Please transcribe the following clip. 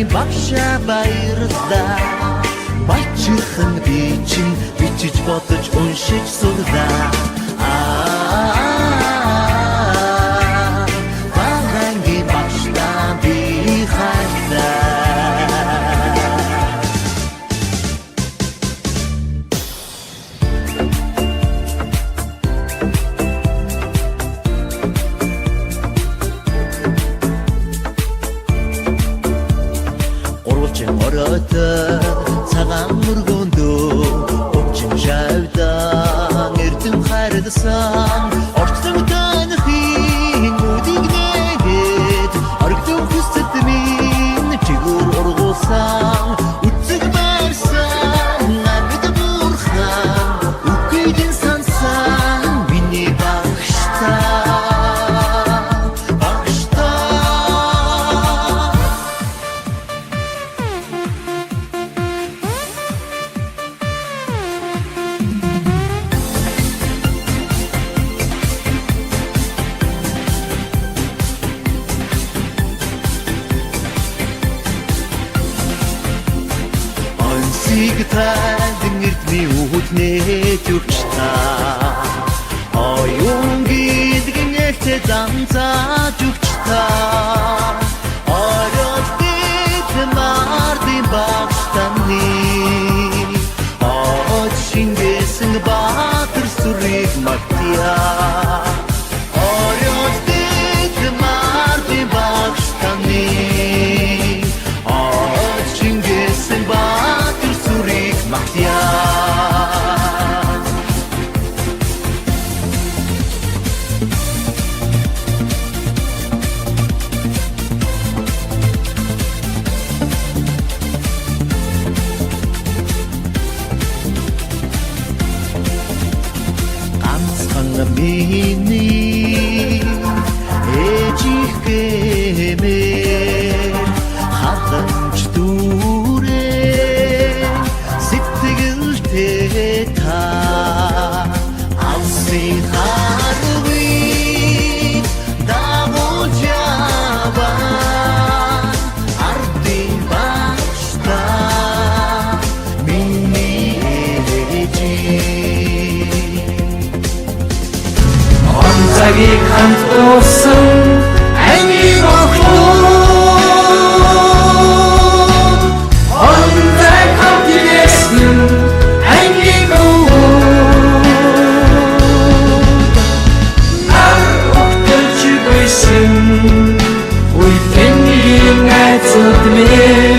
багша баярлалаа баячирхан би чинь бичиж бодож уншиж сурлаа багангийн багштай би хайлаа ороод цагаан мөргөндөө өвчин шавьдан эрдэм хайрласан орчлон танахын үдийг нэгэд оргидон хүсэт минь чигүүр ургуулсан үцэг барсан амьд бурхан үгүйдэн сансан миний багштай Sigtaldın irtmi uhutne Türkçta Oyun gidgin ekte danza Türkçta Arot gittim ardın bakştanni Ot şingesin batır surik maktiya Arot gittim ardın bakştanni Ot şingesin batır surik maktiya миний ээжих гэмээр хадамж дүүрээ сэтгэлтэй та авсын харвыг дагуулж яваа ардын багштай миний цагийг хамт уусан ангийн охлоо онцаг хамт ирсэн ангийн өвөө нар өгтөж байсан үеийн айцуд минь